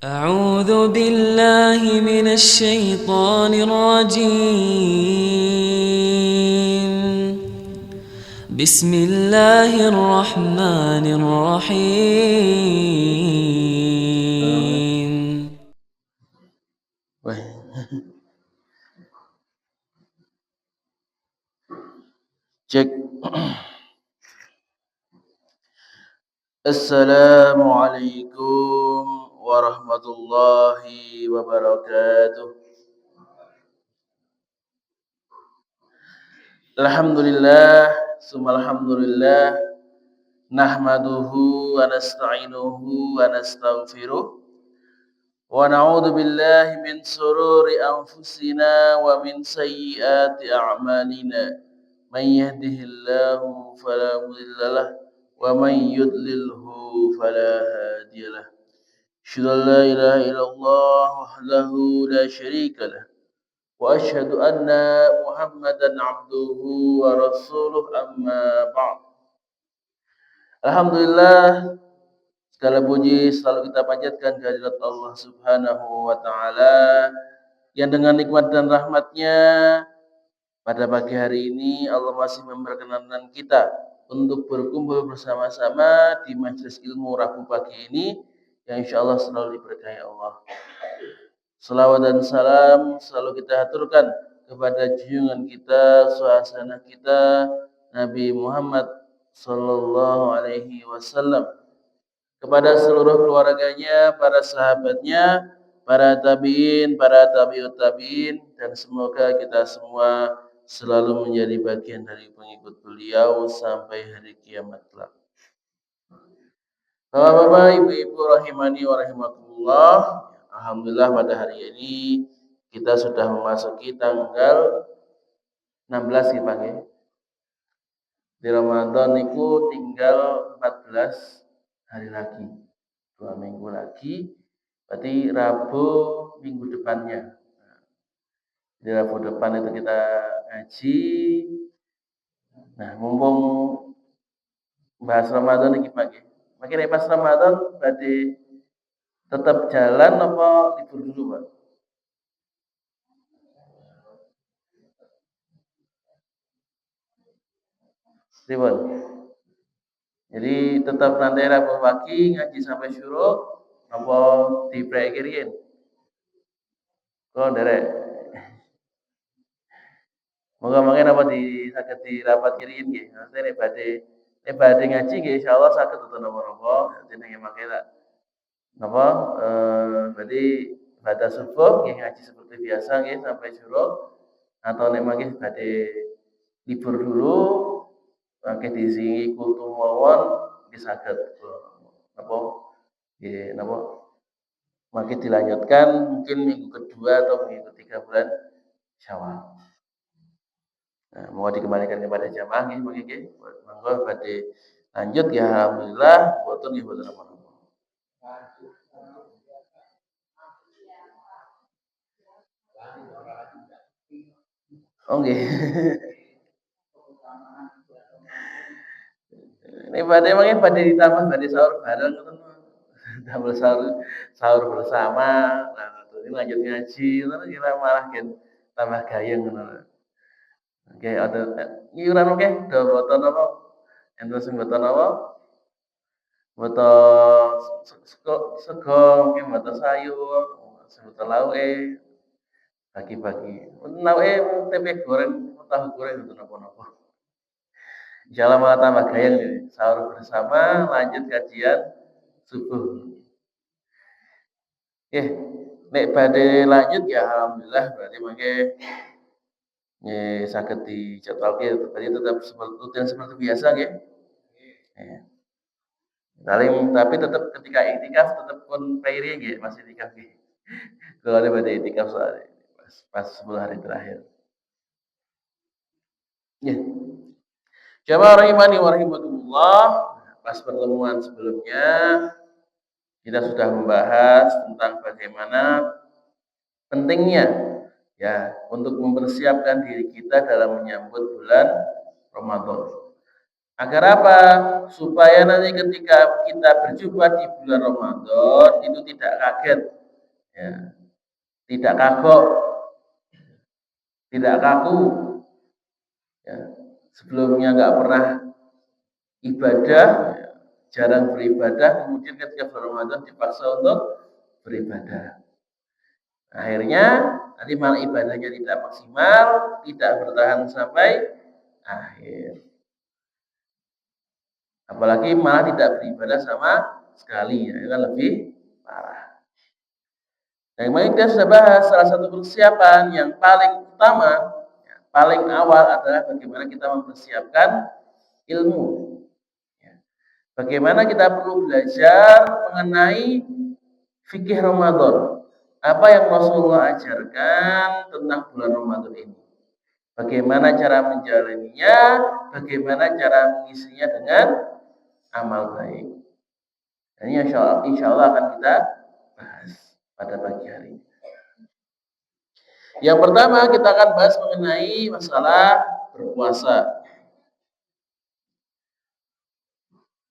أعوذ بالله من الشيطان الرجيم. بسم الله الرحمن الرحيم. Cek. Assalamualaikum warahmatullahi wabarakatuh. Alhamdulillah, summa alhamdulillah, nahmaduhu wa nasta'inuhu wa nastaghfiruh wa na'udzu billahi min sururi anfusina wa min sayyiati a'malina. Man yahdihillahu fala mudilla lahu wa man yudlilhu fala hadiyalah. Asyhadu an la ilaha illallah wahdahu la syarika lah wa asyhadu anna Muhammadan abduhu wa rasuluh amma ba'd. Alhamdulillah, segala puji selalu kita panjatkan kehadirat Allah Subhanahu wa taala yang dengan nikmat dan rahmatnya pada pagi hari ini Allah masih memperkenankan kita untuk berkumpul bersama-sama di majelis ilmu Rabu pagi ini yang insyaallah selalu diberkahi Allah. Salawat dan salam selalu kita aturkan kepada junjungan kita, suasana kita, Nabi Muhammad sallallahu alaihi wasallam, kepada seluruh keluarganya, para sahabatnya, para tabi'in, para tabi'ut tabi'in, dan semoga kita semua selalu menjadi bagian dari pengikut beliau sampai hari kiamat kelak. Bapak-bapak, ibu-ibu rahimani wa rahimakumullah. Alhamdulillah pada hari ini kita sudah memasuki tanggal 16 ya Pak ya. Di Ramadan itu tinggal 14 hari lagi. 2 minggu lagi. Berarti Rabu minggu depannya. Di Rabu depan itu kita ngaji. Nah, mumpung bahas Ramadan ini Pak ya. Makin pas Ramadan berarti tetap jalan apa libur dulu Pak? Ribon. Jadi tetap nanti Rabu pagi ngaji sampai syuruk apa diprekirin? Kalau derek. Moga-moga apa saged dirapat kirin nggih. Maksudnya nek badhe ngaji nggih insyaallah saged utawa napa-napa jenenge mangke tak napa berarti batas subuh nggih ngaji seperti biasa nggih sampai syuruk, atau nek mangke badhe libur dulu mangke diisi kultum mawon nggih saged napa nggih napa mangke dilanjutkan mungkin minggu kedua atau minggu ketiga bulan Syawal. Nah, mau dikembalikan kepada jamaah nggih mangke nggih. Monggo badhe lanjut ya alhamdulillah, boten nggih boten apa-apa. Oh nggih. Ini badhe mangke badhe ditambah badhe sahur bareng ngoten. Tambah sahur bersama. Nah, ini lanjut ngaji ngono kira malah gen tambah gayeng ngono. Oke, ada iuran oke, do boten apa? Enten sing boten apa? Boten sego, mungkin boten sayur, sebutan lauke bagi-bagi. Lauke tempe goreng, tahu goreng itu napa-napa. Insyaallah malah tambah gayeng ini. Sahur bersama, lanjut kajian subuh. Oke, nek badhe lanjut ya alhamdulillah berarti mangke saged dijadwalke berarti tetap rutin seperti biasa nggih. Tapi tetap ketika iktikaf tetap pun prayer nggih, masih iktikaf nggih. Kalau ada pada iktikaf soalnya pas 10 hari terakhir. Ya. Jamaah rahimani wa rahimakumullah. Pas pertemuan sebelumnya kita sudah membahas tentang bagaimana pentingnya ya untuk mempersiapkan diri kita dalam menyambut bulan Ramadan. Agar apa? Supaya nanti ketika kita berjumpa di bulan Ramadan itu tidak kaget, ya, tidak kagok, tidak kaku, ya. Sebelumnya nggak pernah ibadah, ya, jarang beribadah, kemudian ketika bulan Ramadan dipaksa untuk beribadah. Akhirnya nanti malah ibadahnya tidak maksimal, tidak bertahan sampai akhir. Apalagi malah tidak beribadah sama sekali, ya, itu kan lebih parah. Nah, kemarin kita sudah bahas salah satu persiapan yang paling utama, ya, paling awal adalah bagaimana kita mempersiapkan ilmu. Ya. Bagaimana kita perlu belajar mengenai fikih Ramadan. Apa yang Rasulullah ajarkan tentang bulan Ramadan ini. Bagaimana cara menjalaninya, bagaimana cara mengisinya dengan amal baik. Dan ini insya Allah akan kita bahas pada pagi hari ini. Yang pertama kita akan bahas mengenai masalah berpuasa.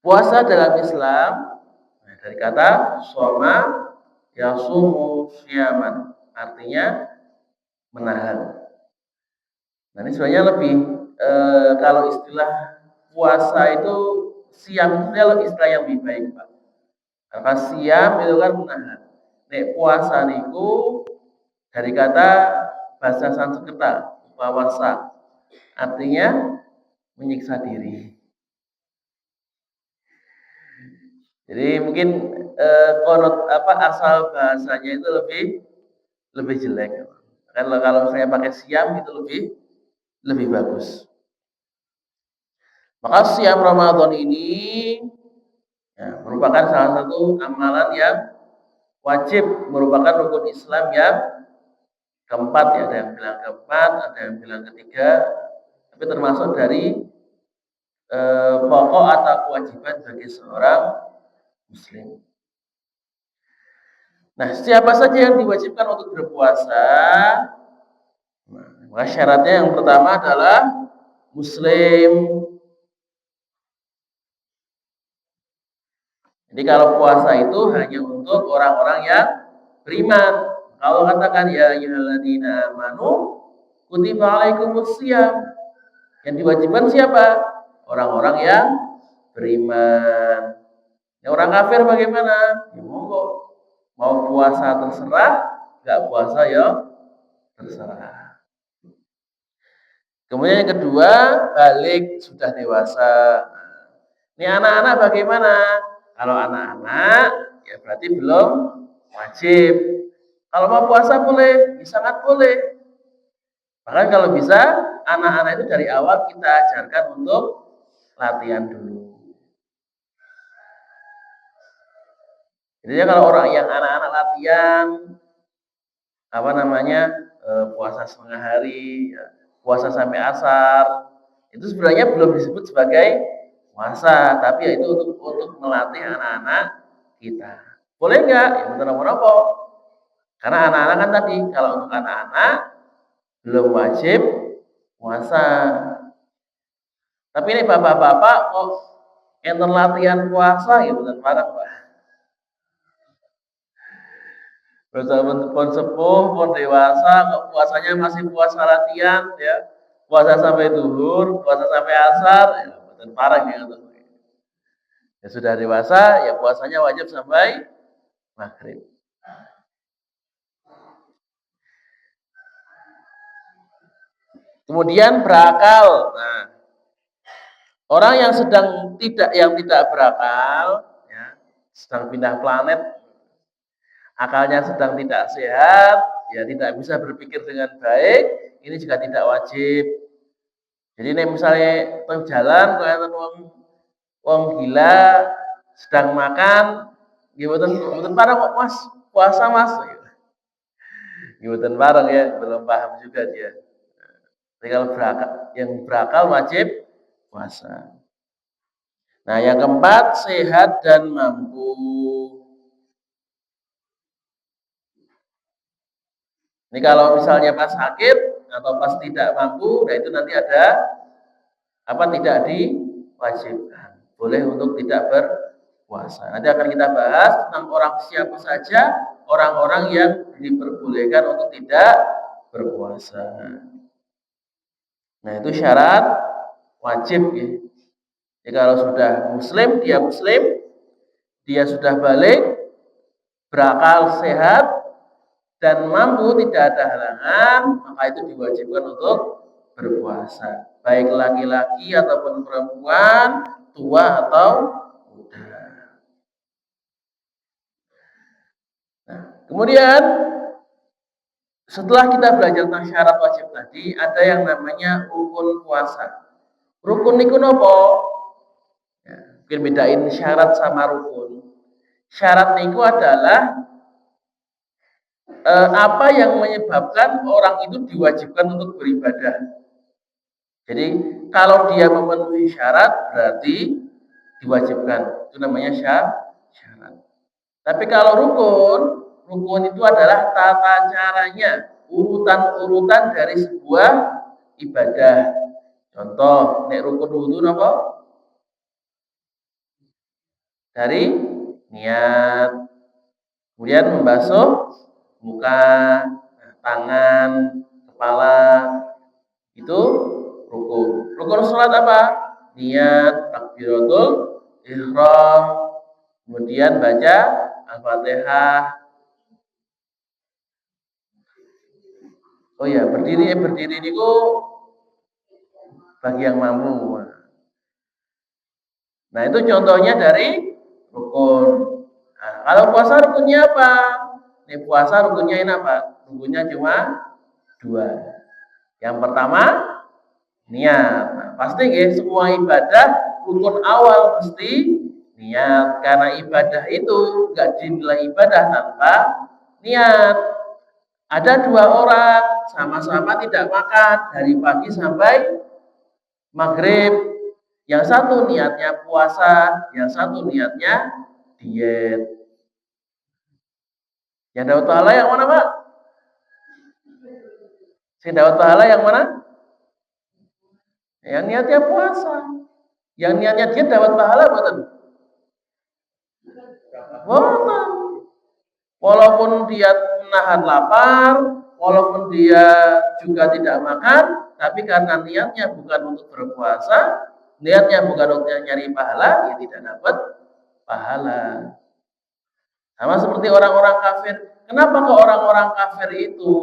Puasa dalam Islam dari kata shoma yasumu syaman, artinya menahan. Nah ini sebenarnya lebih kalau istilah puasa itu siam itu istilah yang lebih baik, Pak. Karena siam itu kan menahan. Nek puasa niku dari kata bahasa Sanskerta upawasa, artinya menyiksa diri. Jadi mungkin konot asal bahasanya itu lebih jelek. Kalau saya pakai siam itu lebih bagus. Maka siam Ramadan ini ya, merupakan salah satu amalan yang wajib, merupakan rukun Islam yang keempat, ya, ada yang bilang keempat, ada yang bilang ketiga, tapi termasuk dari pokok atau kewajiban bagi seorang muslim. Nah, siapa saja yang diwajibkan untuk berpuasa? Nah, maka syaratnya yang pertama adalah muslim. Jadi kalau puasa itu hanya untuk orang-orang yang beriman. Kalau katakan ya ayyuhalladzina amanu kutiba alaikumusiyam. Yang diwajibkan siapa? Orang-orang yang beriman. Yang orang kafir bagaimana? Ya monggo. Mau puasa terserah, enggak puasa ya terserah. Kemudian yang kedua, balik sudah dewasa. Ini anak-anak bagaimana? Kalau anak-anak ya berarti belum wajib. Kalau mau puasa boleh, ya sangat boleh. Bahkan kalau bisa, anak-anak itu dari awal kita ajarkan untuk latihan dulu. Jadi kalau orang yang anak-anak latihan puasa setengah hari, ya, puasa sampai asar, itu sebenarnya belum disebut sebagai puasa, tapi ya itu untuk melatih anak-anak kita. Boleh nggak? Ya betul apa? Karena anak-anak kan tadi, kalau untuk anak-anak belum wajib puasa. Tapi ini bapak-bapak kok enten latihan puasa, ya betul parah, Pak. Pun sepuh, pun dewasa, kok puasanya masih puasa latihan, ya. Puasa sampai duhur, puasa sampai asar, ya betul parah gitu. Ya sudah dewasa, ya puasanya wajib sampai maghrib. Kemudian berakal. Nah, orang yang tidak berakal, ya, sedang pindah planet, akalnya sedang tidak sehat, ya tidak bisa berpikir dengan baik, ini juga tidak wajib. Jadi ini misalnya jalan, kelihatan wong gila sedang makan, gimana parah kok mas puasa mas, gimana bareng ya, belum paham juga dia. Jadi kalau yang berakal wajib puasa. Nah, yang keempat, sehat dan mampu. Ini kalau misalnya pas sakit atau pas tidak mampu, nah itu nanti ada tidak diwajibkan. Boleh untuk tidak berpuasa. Nanti akan kita bahas tentang orang siapa saja orang-orang yang diperbolehkan untuk tidak berpuasa. Nah, itu syarat wajib ya. Jadi kalau sudah muslim, dia sudah balik, berakal sehat dan mampu, tidak ada halangan, maka itu diwajibkan untuk berpuasa. Baik laki-laki ataupun perempuan, tua atau muda. Nah, kemudian setelah kita belajar tentang syarat wajib tadi, ada yang namanya rukun puasa. Rukun niku nopo? Ya, mungkin bedain syarat sama rukun. Syarat niku adalah apa yang menyebabkan orang itu diwajibkan untuk beribadah. Jadi kalau dia memenuhi syarat berarti diwajibkan. Itu namanya syarat. Tapi kalau rukun itu adalah tata caranya, urutan-urutan dari sebuah ibadah. Contoh, nek rukun wudu napa? Dari niat. Kemudian membasuh muka, tangan, kepala. Itu rukun. Rukun salat apa? Niat, takbiratul ihram, kemudian baca Al-Fatihah. Oh ya, berdiri niku bagi yang mampu. Nah, itu contohnya dari rukun. Nah, kalau puasa rukunnya apa? Ini puasa rukunnya ini apa? Rukunnya cuma 2. Yang pertama niat. Nah, pasti ya, semua ibadah rukun awal mesti niat, karena ibadah itu enggak dinilai ibadah tanpa niat. Ada 2 orang sama-sama tidak makan dari pagi sampai maghrib. Yang satu niatnya puasa, yang satu niatnya diet. Yang dapat pahala yang mana, Pak? Si dapat pahala yang mana? Yang niatnya puasa. Yang niatnya diet dapat pahala betul? Betul. Walaupun dia menahan lapar, walaupun dia juga tidak makan, tapi karena niatnya bukan untuk berpuasa, niatnya bukan untuk nyari pahala, ya tidak dapat pahala. Sama seperti orang-orang kafir. Kenapa ke orang-orang kafir itu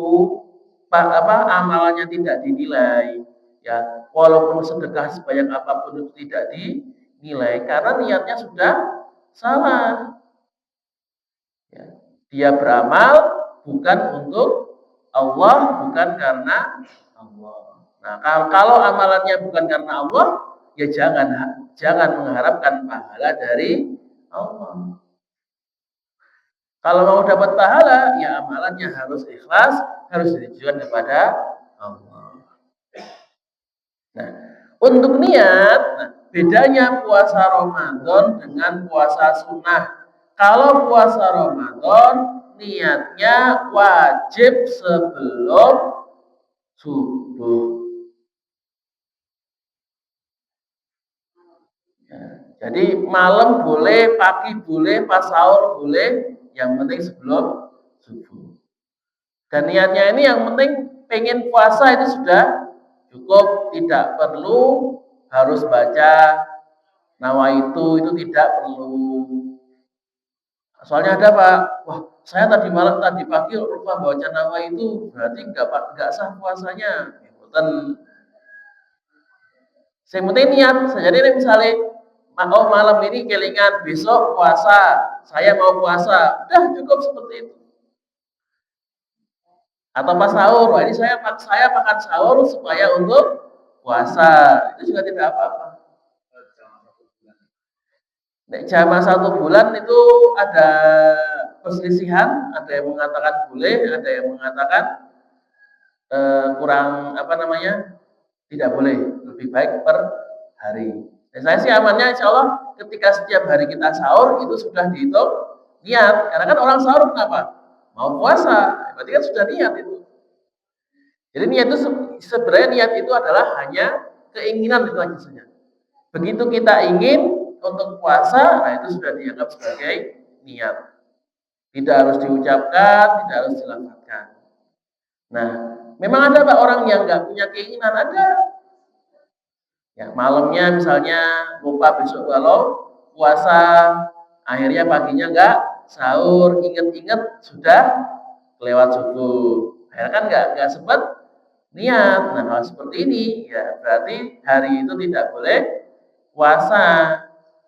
amalannya tidak dinilai? Ya, walaupun sedekah sebanyak apapun itu tidak dinilai karena niatnya sudah salah. Ya, dia beramal bukan untuk Allah, bukan karena Allah. Nah, kalau amalannya bukan karena Allah, ya jangan mengharapkan pahala dari Allah. Kalau mau dapat pahala, ya amalannya harus ikhlas, harus ditujukan kepada Allah. Nah, untuk niat, bedanya puasa Ramadan dengan puasa sunnah. Kalau puasa Ramadan, niatnya wajib sebelum subuh. Jadi malam boleh, pagi boleh, pas sahur boleh, yang penting sebelum subuh. Dan niatnya ini yang penting pengen puasa itu sudah cukup, tidak perlu harus baca nawaitu, itu tidak perlu. Soalnya ada Pak, wah saya tadi pagi lupa baca nawaitu, berarti nggak sah puasanya. Yang penting niat. Jadi misalnya malam ini kelingan besok puasa, saya mau puasa, udah cukup seperti itu. Atau pas sahur, ini saya makan sahur supaya untuk puasa, itu juga tidak apa-apa. Jamaah 1 bulan itu ada perselisihan, ada yang mengatakan boleh, ada yang mengatakan kurang tidak boleh, lebih baik per hari. Dan saya sih amannya insya Allah ketika setiap hari kita sahur itu sudah dihitung niat. Karena kan orang sahur kenapa? Mau puasa, berarti kan sudah niat itu. Jadi niat itu sebenarnya niat itu adalah hanya keinginan itu aja saja. Begitu kita ingin untuk puasa, nah itu sudah dianggap sebagai niat. Tidak harus diucapkan, tidak harus dilafalkan. Nah, memang ada Pak orang yang nggak punya keinginan, ada. Ya, malamnya misalnya lupa besok kalau puasa, akhirnya paginya nggak sahur, inget-inget sudah lewat subuh. Akhirnya kan nggak sempat niat. Nah, kalau seperti ini, ya berarti hari itu tidak boleh puasa,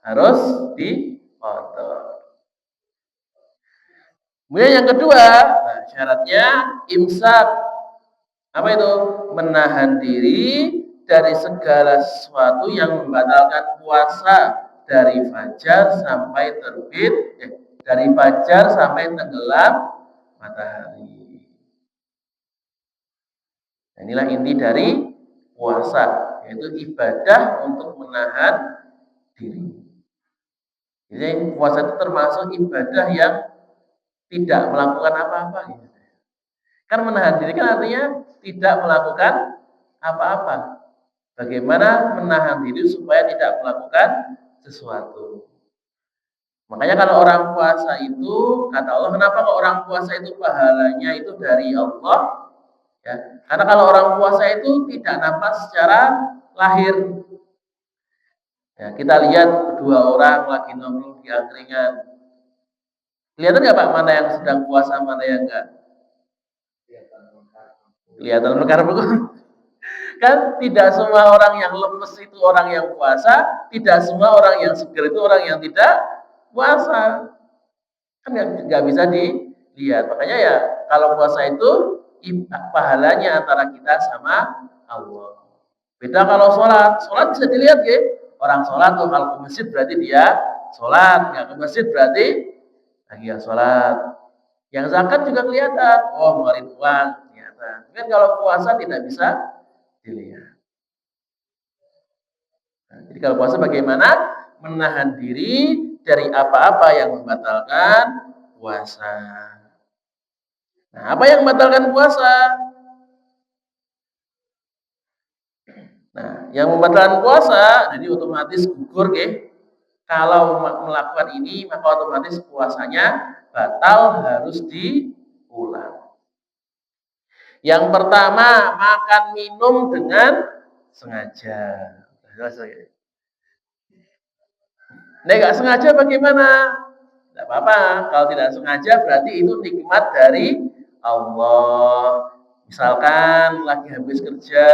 harus dipotong. Kemudian yang kedua, nah syaratnya imsak. Apa itu? Menahan diri dari segala sesuatu yang membatalkan puasa dari fajar sampai terbit, dari fajar sampai tenggelam matahari. Nah, inilah inti dari puasa, yaitu ibadah untuk menahan diri. Jadi puasa itu termasuk ibadah yang tidak melakukan apa-apa. Gitu. Kan menahan diri kan artinya tidak melakukan apa-apa. Bagaimana menahan diri supaya tidak melakukan sesuatu. Makanya kalau orang puasa itu, kata Allah, kenapa kalau orang puasa itu pahalanya itu dari Allah? Ya, karena kalau orang puasa itu tidak nafas secara lahir. Ya, kita lihat dua orang lagi nongkrong di angkringan. Kelihatan nggak Pak mana yang sedang puasa, mana yang enggak? Kelihatan mekar-mekar. Kan tidak semua orang yang lemes itu orang yang puasa, tidak semua orang yang seger itu orang yang tidak puasa. Kan nggak bisa dilihat. Makanya ya kalau puasa itu pahalanya antara kita sama Allah. Beda kalau sholat. Sholat bisa dilihat ya. Orang sholat tuh kalau ke masjid berarti dia sholat. Nggak ke masjid berarti lagi ya sholat. Yang zakat juga kelihatan. Oh ngeluarin uang. Kelihatan. Kan kalau puasa tidak bisa dilihat. Nah, jadi kalau puasa bagaimana? Menahan diri dari apa-apa yang membatalkan puasa. Nah, apa yang membatalkan puasa? Nah, yang membatalkan puasa, jadi otomatis gugur ya. Kalau melakukan ini, maka otomatis puasanya batal, harus diulang. Yang pertama, makan minum dengan sengaja. Nek nggak sengaja bagaimana? Tidak apa-apa. Kalau tidak sengaja berarti itu nikmat dari Allah. Misalkan lagi habis kerja,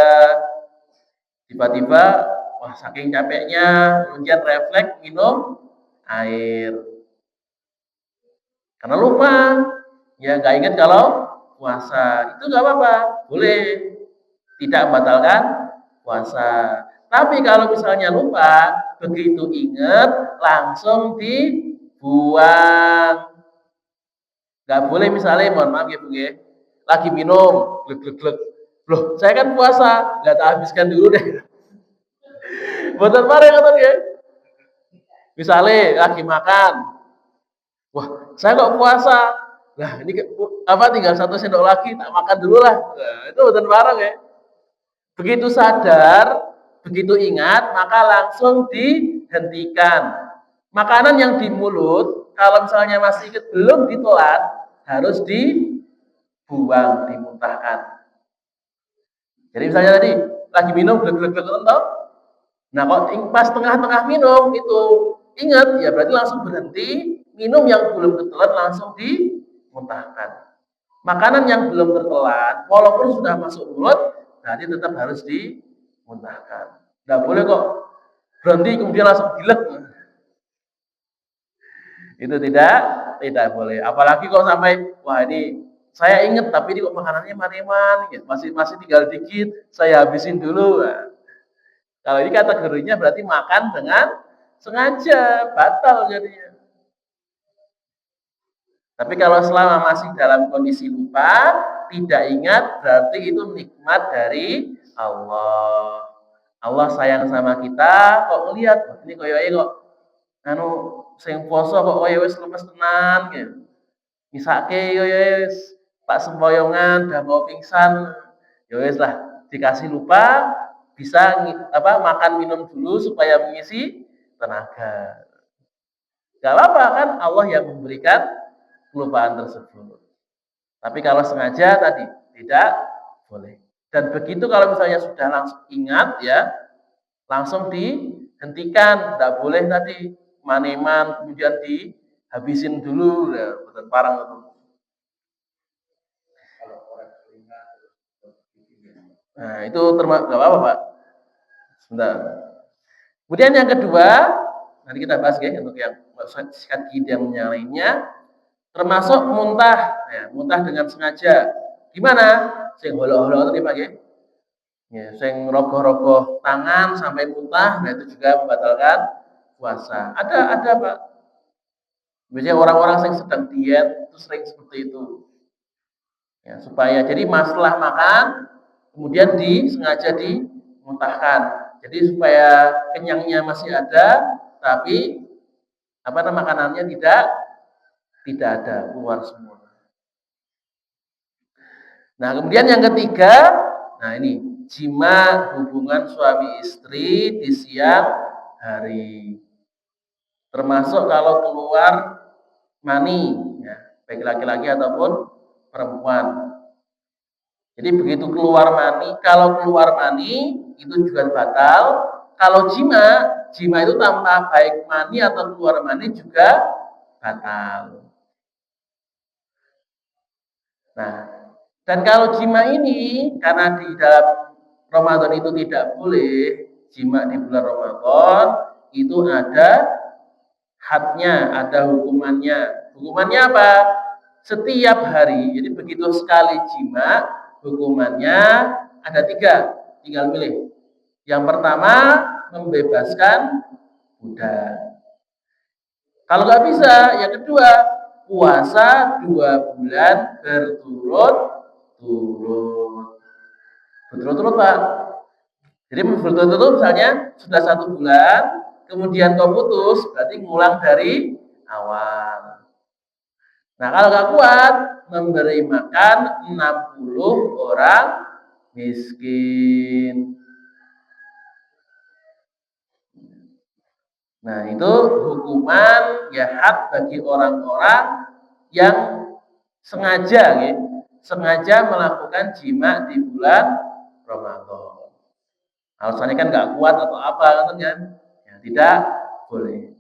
tiba-tiba, wah saking capeknya, kemudian refleks minum air. Karena lupa, ya nggak ingat kalau puasa. Itu nggak apa-apa, boleh. Tidak membatalkan puasa. Tapi kalau misalnya lupa, begitu ingat langsung dibuang. Gak boleh misalnya, mohon maaf ya Bu ya, lagi minum, glek. Loh, saya kan puasa, nggak tak habiskan dulu deh. Boten bareng atau ya? Misalnya lagi makan, wah saya kok puasa, nah ini apa tinggal 1 sendok lagi, tak makan dulu lah. Nah, itu boten bareng ya. Begitu sadar, begitu ingat, maka langsung dihentikan. Makanan yang di mulut, kalau misalnya masih belum ditelan, harus dibuang, dimuntahkan. Jadi misalnya tadi, lagi minum, glek toh. Nah, kok pas tengah-tengah minum, itu ingat, ya berarti langsung berhenti, minum yang belum tertelan langsung dimuntahkan. Makanan yang belum tertelan, walaupun sudah masuk mulut, berarti tetap harus dimuntahkan. Tidak boleh kok berhenti kemudian langsung dilek. Itu tidak boleh. Apalagi kok sampai wah ini saya ingat tapi ini kok makanannya maneman, ya, masih tinggal dikit, saya habisin dulu. Nah, kalau ini kategorinya berarti makan dengan sengaja, batal jadinya. Tapi kalau selama masih dalam kondisi lupa, tidak ingat, berarti itu nikmat dari Allah. Allah sayang sama kita, kok ngelihat ini koyoke kok anu sing poso kok koyo wis lemes tenan gitu. Misake yo wis Pak sempoyongan udah mau pingsan. Ya wis lah, dikasih lupa bisa makan minum dulu supaya mengisi tenaga. Gak apa-apa kan Allah yang memberikan kelupaan tersebut. Tapi kalau sengaja tadi tidak boleh. Dan begitu kalau misalnya sudah langsung ingat ya, langsung dihentikan, tidak boleh tadi maneman kemudian dihabisin dulu, ya, betul parang itu. Nah itu termasuk nggak apa-apa Pak. Sebentar. Kemudian yang kedua, nanti kita bahas ya untuk yang sikat gigi dan yang lainnya, termasuk muntah, ya, muntah dengan sengaja. Gimana? Sing holo-holo tadi Pak ya. Ya, sing rogoh-rogoh tangan sampai muntah, nah itu juga membatalkan puasa. Ada Pak. Biasanya orang-orang yang sedang diet itu sering seperti itu. Ya, supaya jadi masalah makan kemudian sengaja dimuntahkan. Jadi supaya kenyangnya masih ada, tapi makanannya tidak ada, keluar semua. Nah, kemudian yang ketiga, nah ini jima hubungan suami istri di siang hari. Termasuk kalau keluar mani, ya, baik laki-laki ataupun perempuan. Jadi begitu keluar mani, kalau keluar mani itu juga batal. Kalau jima itu tanpa baik mani atau keluar mani juga batal. Nah, dan kalau jima ini karena di dalam Ramadan itu tidak boleh jima di bulan Ramadan, itu ada hadnya, ada hukumannya. Hukumannya apa? Setiap hari. Jadi begitu sekali jima, hukumannya ada 3. Tinggal pilih. Yang pertama, membebaskan budak. Kalau nggak bisa, yang kedua, puasa 2 bulan berturut-turut. Berturut-turut Pak. Jadi berturut-turut misalnya sudah 1 bulan, kemudian kau putus, berarti ngulang dari awal. Nah kalau nggak kuat, memberi makan 60 orang miskin. Nah itu hukuman jahat bagi orang-orang yang sengaja melakukan jima di bulan Ramadan. Alasannya kan nggak kuat atau apa kan? Ya, tidak boleh.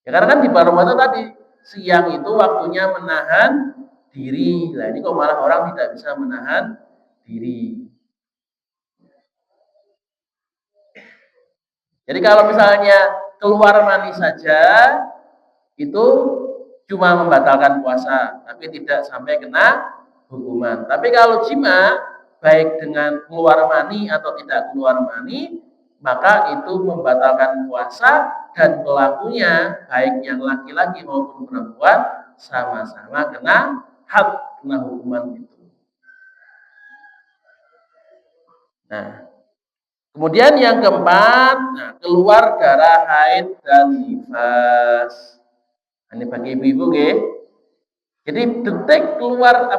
Ya karena kan di bulan Ramadan tadi siang itu waktunya menahan diri. Nah ini kok malah orang tidak bisa menahan diri. Jadi kalau misalnya keluar mani saja itu cuma membatalkan puasa, tapi tidak sampai kena hukuman. Tapi kalau jima baik dengan keluar mani atau tidak keluar mani, maka itu membatalkan puasa dan pelakunya baik yang laki-laki maupun perempuan sama-sama kena hukuman itu. Nah, kemudian yang keempat, keluar darah haid dan nifas. Ini bagi ibu-ibu nggih. Jadi detik keluar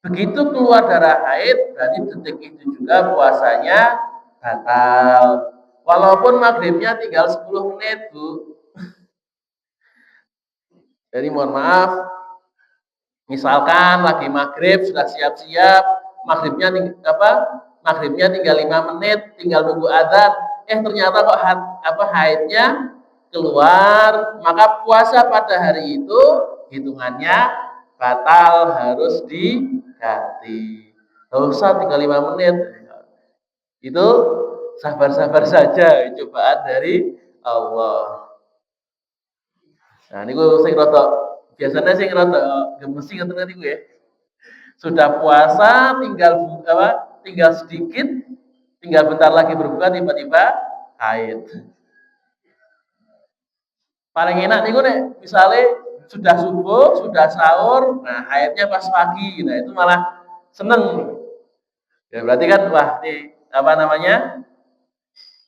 begitu keluar darah haid, berarti detik itu juga puasanya batal. Walaupun maghribnya tinggal 10 menit, Bu. Jadi mohon maaf, misalkan lagi maghrib sudah siap-siap, maghribnya tinggal 5 menit, tinggal nunggu adzan, ternyata kok haidnya keluar, maka puasa pada hari itu hitungannya batal, harus diganti. Tidak usah tinggal 5 menit. Itu sabar-sabar saja, cobaan dari Allah. Nah, ini gue biasanya sing rada gemesi ngoten niku ya. Sudah puasa tinggal sedikit, tinggal bentar lagi berbuka tiba-tiba haid. Paling enak niku nek misalnya sudah subuh, sudah sahur, nah haidnya pas pagi, nah itu malah seneng. Ya berarti kan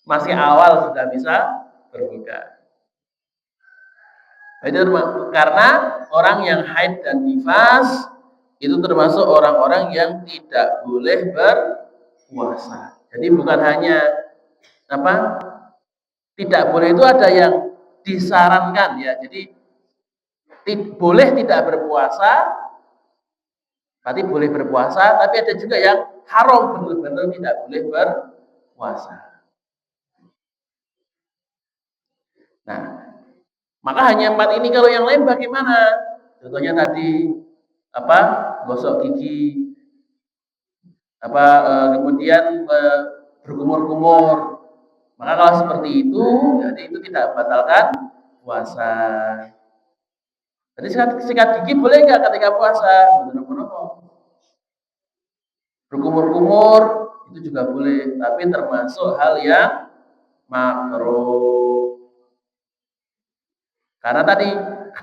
masih awal sudah bisa berbuka. Itu karena orang yang haid dan nifas itu termasuk orang-orang yang tidak boleh berpuasa. Jadi bukan hanya apa tidak boleh itu ada yang disarankan ya. Jadi boleh tidak berpuasa, berarti boleh berpuasa, tapi ada juga yang haram benar-benar tidak boleh berpuasa. Nah, maka hanya 4 ini. Kalau yang lain bagaimana? Contohnya tadi apa? Gosok gigi, kemudian berkumur-kumur. Maka kalau seperti itu, jadi itu tidak membatalkan puasa. Jadi sikat gigi boleh nggak ketika puasa? Berkumur-kumur itu juga boleh, tapi termasuk hal yang makruh. Karena tadi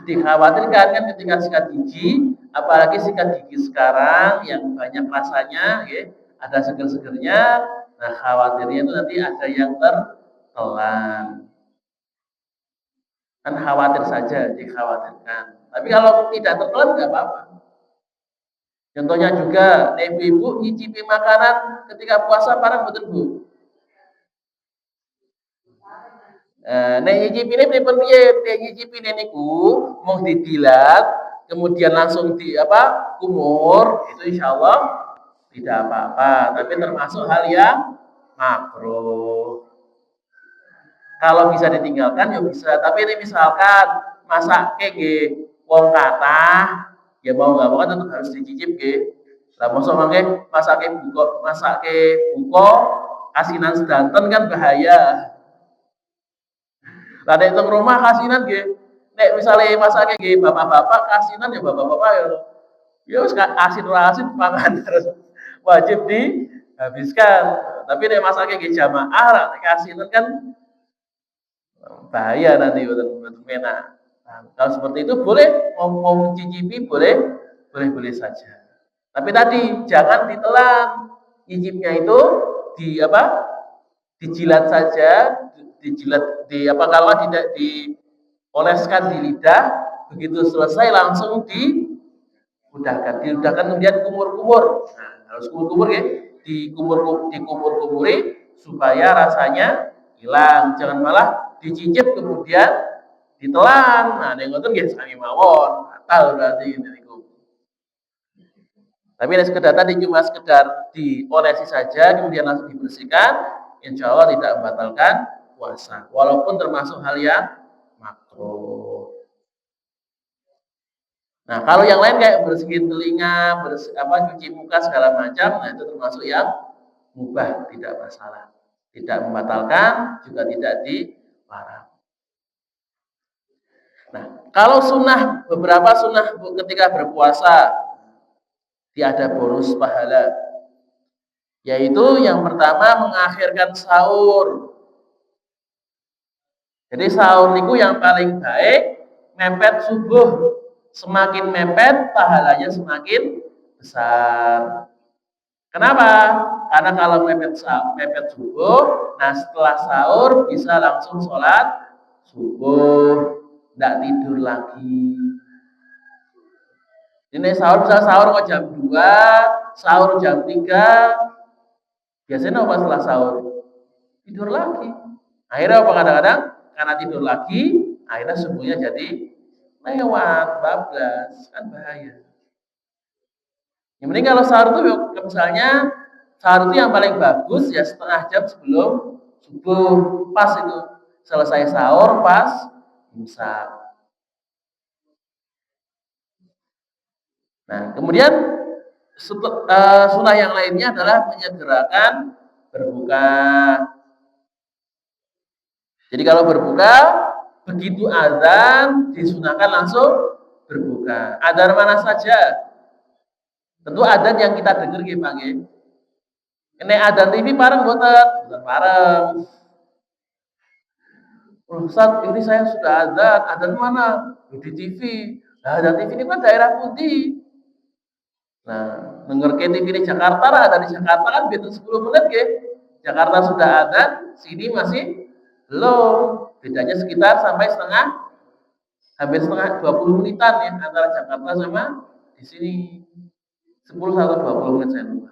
dikhawatirkan kan ketika sikat gigi, apalagi sikat gigi sekarang yang banyak rasanya, ya, ada seger-segernya. Nah, khawatirnya itu nanti ada yang tertelan. Kan khawatir saja, dikhawatirkan. Tapi kalau tidak tertelan nggak apa-apa. Contohnya juga, ibu-ibu nyicipi makanan ketika puasa bareng betul Bu. Nek nyicipine pripun piye? Nek nyicipine niku mung didilat, kemudian langsung kumur, itu insyaallah tidak apa-apa, tapi termasuk hal yang makruh. Kalau bisa ditinggalkan ya bisa, tapi ini misalkan masake nggih wong kathah, ya mau nggak mau kan tetap harus dicicip nggih. Lah mosok mangke masake buka asinan sedanten kan bahaya. Lah nek teng rumah kasinan nggih. Nek misale masake nggih bapak-bapak kasinan ya bapak-bapak ya wis asin ora asin pangan harus wajib dihabiskan. Tapi nek masake nggih jamaah lah kasinan kan bahaya nanti mboten enak. Nah, kalau seperti itu boleh mau mencicipi boleh saja. Tapi tadi jangan ditelan. Nyicipnya itu dijilat saja, kalau tidak dioleskan di lidah, begitu selesai langsung diudahkan kemudian kumur-kumur. Nah, harus kumur-kumur ya, dikumur-kumuri supaya rasanya hilang, jangan malah dicicip kemudian ditelan. Nah, nek ngoten nggih sami mawon, batal berarti niku. Tapi sekedar tadi cuma sekedar diolesi saja kemudian langsung dibersihkan, insya Allah tidak membatalkan puasa, walaupun termasuk hal yang makruh. Nah, kalau yang lain kayak bersihin telinga, cuci muka segala macam, nah itu termasuk yang mubah, tidak masalah, tidak membatalkan, juga tidak dilarang. Nah, kalau beberapa sunnah ketika berpuasa, ada bonus pahala, yaitu yang pertama mengakhirkan sahur. Jadi sahur itu yang paling baik mepet subuh. Semakin mepet pahalanya semakin besar. Kenapa? Karena kalau mepet subuh, nah setelah sahur bisa langsung sholat subuh, tidak tidur lagi. Ini sahur bisa sahur kok jam 2, sahur jam 3. Biasanya apa setelah sahur? Tidur lagi. Akhirnya apa kadang-kadang? Karena tidur lagi, akhirnya subuhnya jadi lewat, bablas, kan bahaya. Yang penting kalau sahur itu misalnya sahur itu yang paling bagus ya setengah jam sebelum subuh, pas itu selesai sahur pas imsak. Nah, kemudian sunnah yang lainnya adalah menyegerakan berbuka. Jadi kalau berbuka, begitu azan disunahkan langsung berbuka. Azan mana saja? Tentu azan yang kita dengar nggih Pak nggih. Nek azan TV bareng mboten? Mboten bareng. Ustaz, ini saya sudah azan mana? Di TV. Nah, azan TV ini kan daerah pundi? Nah, dengerke TV di Jakarta lah, ada di Jakarta kan beda 10 menit nggih. Jakarta sudah azan, sini masih belum. Bedanya sekitar hampir setengah 20 menitan ya antara Jakarta sama di sini. 10 atau 20 menit saya lupa.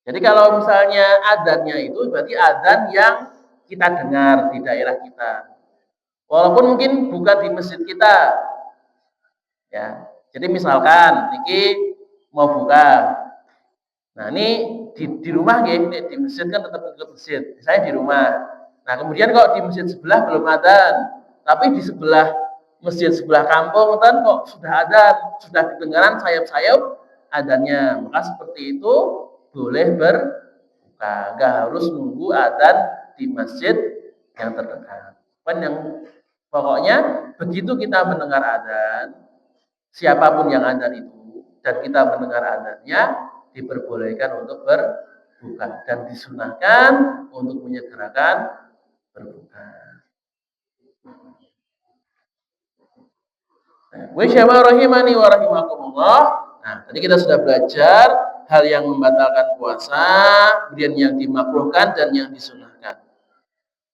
Jadi kalau misalnya adzannya itu berarti adzan yang kita dengar di daerah kita. Walaupun mungkin bukan di masjid kita, ya. Jadi misalkan niki mau buka. Nah, ini di rumah nggih, di masjid kan tetap ikut masjid. Saya di rumah. Nah, kemudian kok di masjid sebelah belum adzan, tapi di sebelah masjid sebelah kampung kan kok sudah adzan, sudah kedengaran sayap-sayap adzannya. Maka seperti itu boleh berbuka. Enggak harus nunggu adzan di masjid yang terdekat. Kan yang pokoknya begitu kita mendengar adzan, siapapun yang adzan itu dan kita mendengar adzannya diperbolehkan untuk berbuka dan disunahkan untuk menyegerakan berbuka. Wa rahimani wa rahimakumullah. Nah, tadi kita sudah belajar hal yang membatalkan puasa, kemudian yang dimakruhkan dan yang disunahkan.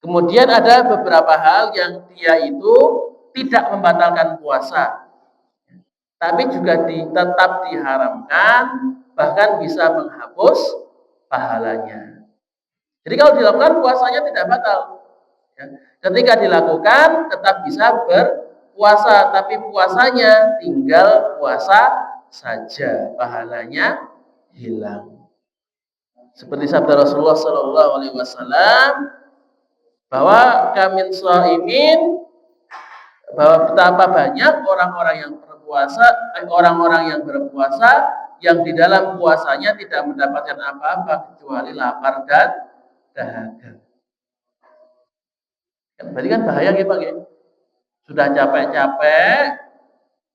Kemudian ada beberapa hal yang dia itu tidak membatalkan puasa, tapi juga tetap diharamkan, bahkan bisa menghapus pahalanya. Jadi kalau dilakukan puasanya tidak batal. Ya. Ketika dilakukan tetap bisa berpuasa, tapi puasanya tinggal puasa saja, pahalanya hilang. Seperti sabda Rasulullah Sallallahu Alaihi Wasallam bahwa kamin shaimin, bahwa betapa banyak orang-orang yang berpuasa yang di dalam puasanya tidak mendapatkan apa-apa kecuali lapar dan dahaga. Berarti kan bahaya gitu Pak ya. Sudah capek-capek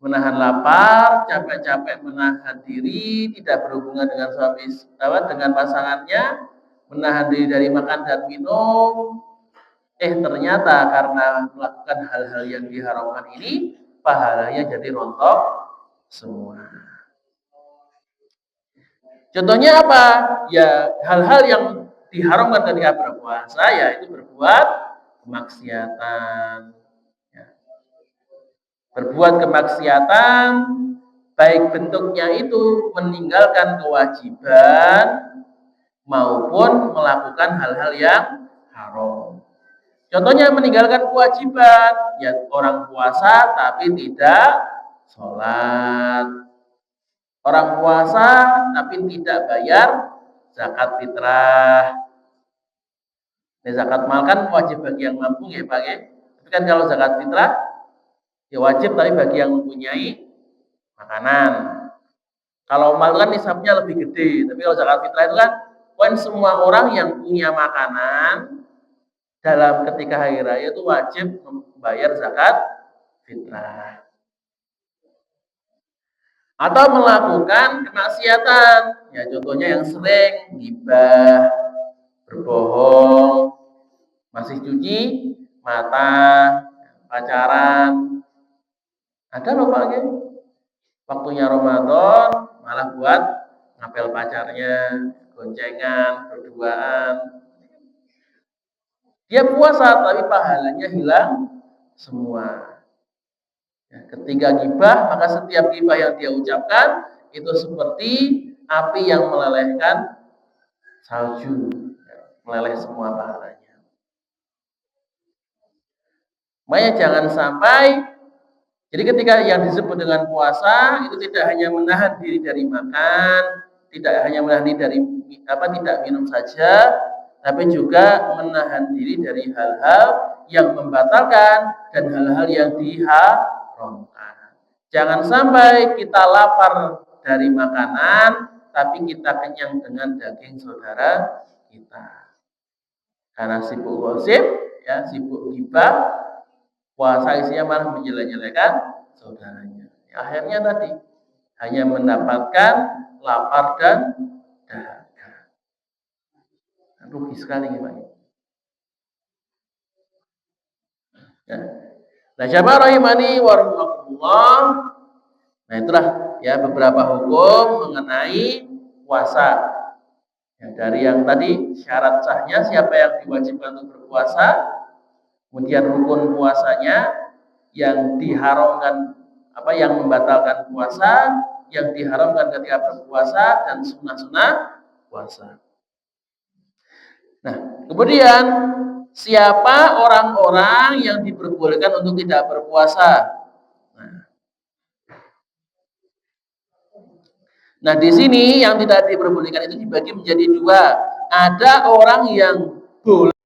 menahan lapar, capek-capek menahan diri, tidak berhubungan dengan suami dengan pasangannya, menahan diri dari makan dan minum. Ternyata karena melakukan hal-hal yang diharamkan ini, pahalanya jadi rontok semua. Contohnya apa? Ya hal-hal yang diharamkan ketika berpuasa, yaitu berbuat kemaksiatan. Ya. Berbuat kemaksiatan, baik bentuknya itu meninggalkan kewajiban maupun melakukan hal-hal yang haram. Contohnya meninggalkan kewajiban, ya orang puasa tapi tidak sholat. Orang puasa tapi tidak bayar zakat fitrah. Zakat mal kan wajib bagi yang mampu ya Pak ya. Tapi kan kalau zakat fitrah ya wajib tapi bagi yang mempunyai makanan. Kalau mal kan nisabnya lebih gede, tapi kalau zakat fitrah itu kan semua orang yang punya makanan dalam ketika hari raya itu wajib membayar zakat fitrah. Atau melakukan kemaksiatan, ya contohnya yang sering ghibah, berbohong, masih cuci mata, pacaran. Ada loh Pak ya, waktunya Ramadan malah buat ngapel pacarnya, goncengan, berduaan. Dia puasa tapi pahalanya hilang semua. Ya, ketika gibah, maka setiap gibah yang dia ucapkan itu seperti api yang melelehkan salju, meleleh semua pahalanya. Makanya jangan sampai, jadi ketika yang disebut dengan puasa itu tidak hanya menahan diri dari makan, tidak hanya menahan diri dari tidak minum saja, tapi juga menahan diri dari hal-hal yang membatalkan dan hal-hal yang diharamkan. Jangan sampai kita lapar dari makanan, tapi kita kenyang dengan daging saudara kita. Karena sibuk gosip, ya sibuk ghibah, puasa isinya malah menjelek-jelekan saudaranya. Ya, akhirnya tadi hanya mendapatkan lapar dan dahaga. Rugi sekali Pak. Ya. Nah, syabab rahimani wa rahimakumullah. Nah, itulah ya beberapa hukum mengenai puasa. Ya, dari yang tadi syarat sahnya siapa yang diwajibkan untuk berpuasa, kemudian rukun puasanya, yang diharamkan yang membatalkan puasa, yang diharamkan ketika berpuasa dan sunnah-sunnah puasa. Nah, kemudian siapa orang-orang yang diperbolehkan untuk tidak berpuasa? Nah, di sini yang tidak diperbolehkan itu dibagi menjadi dua. Ada orang yang boleh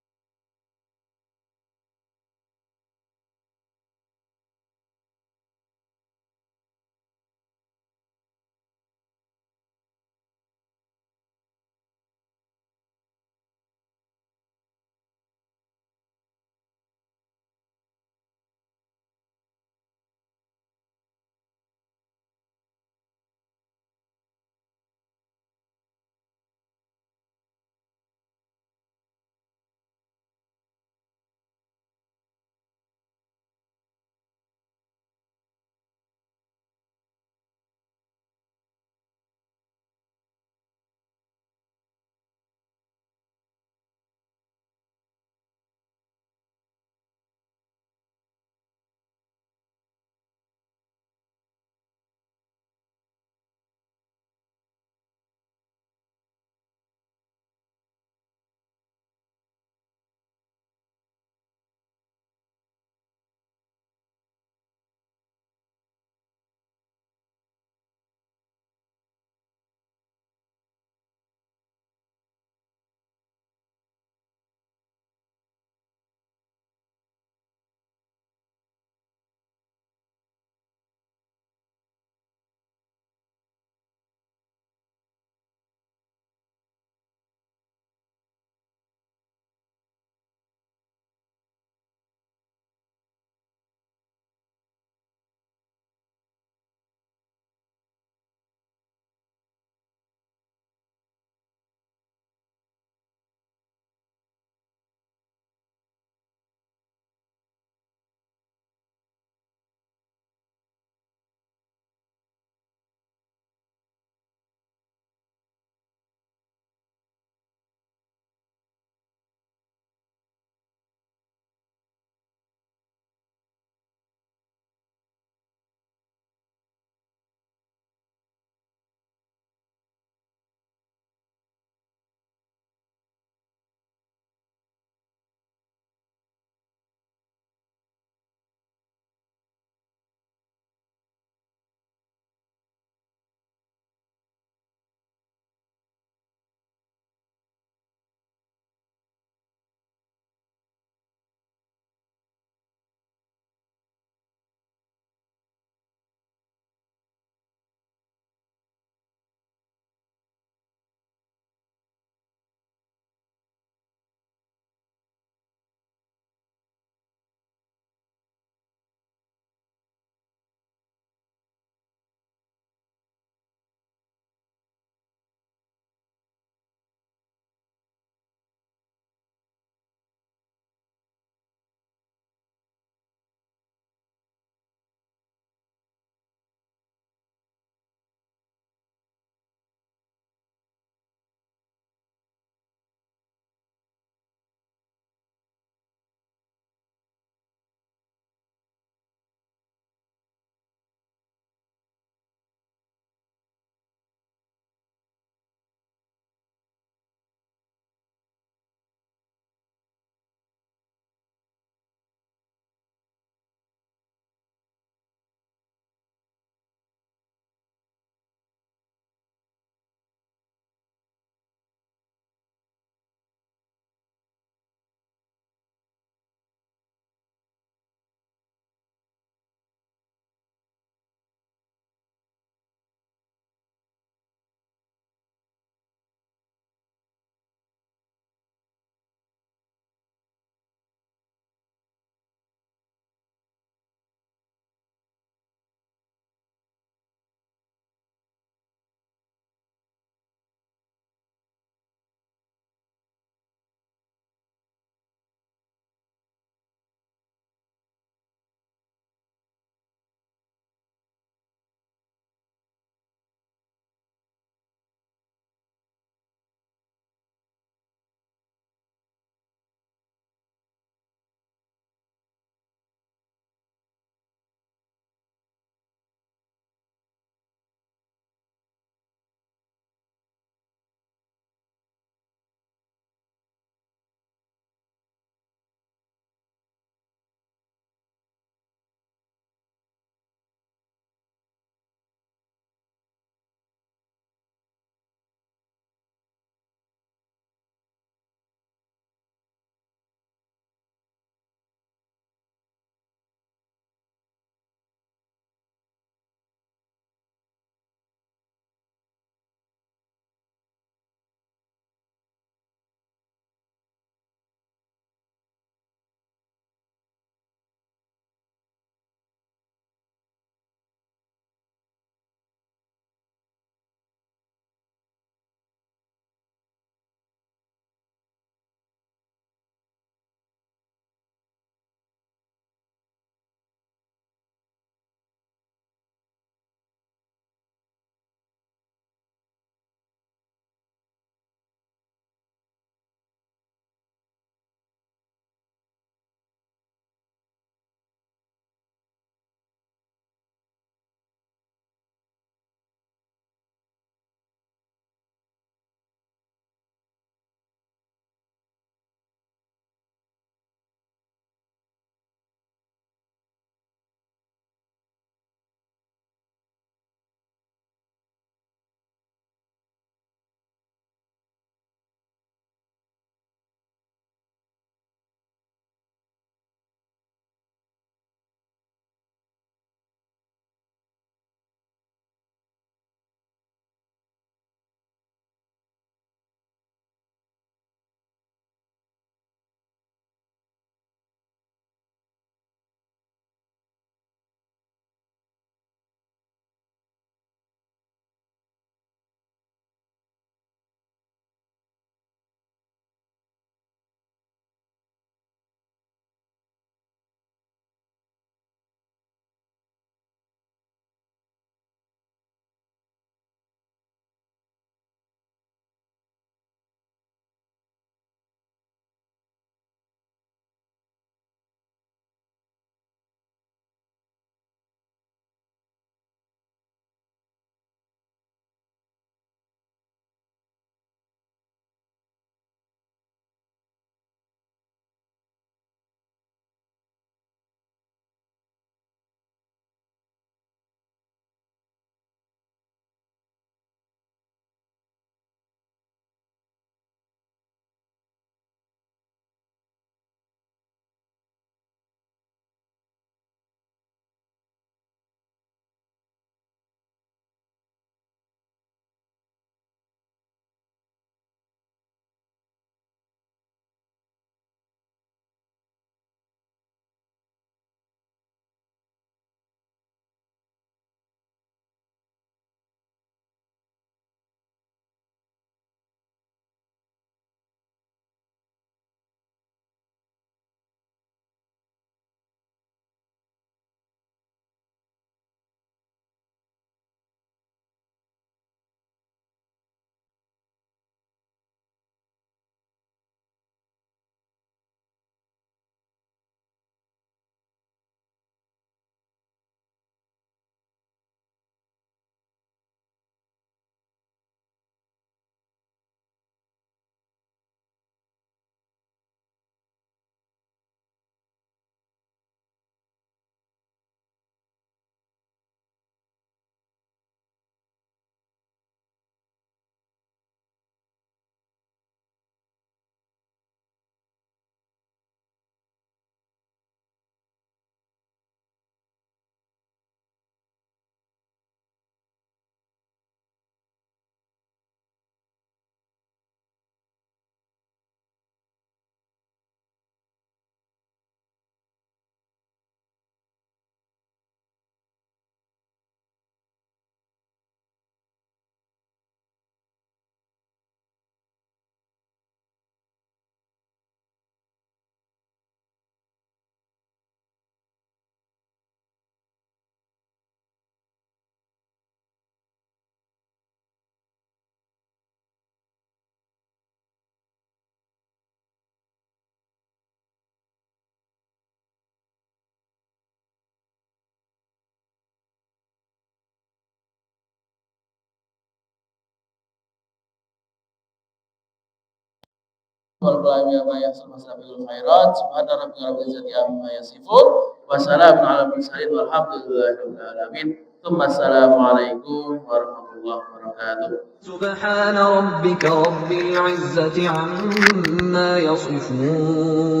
Subhana rabbika rabbil izzati amma yasifun wa salamun alal mursalin walhamdulillahi rabbil alamin. Assalamualaikum warahmatullahi wabarakatuh. سبحان ربك رب العزة عما يصفون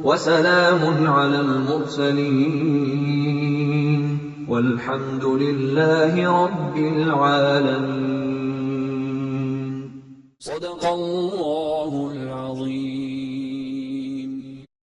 وسلام على المرسلين والحمد لله رب العالمين. صدق الله العظيم.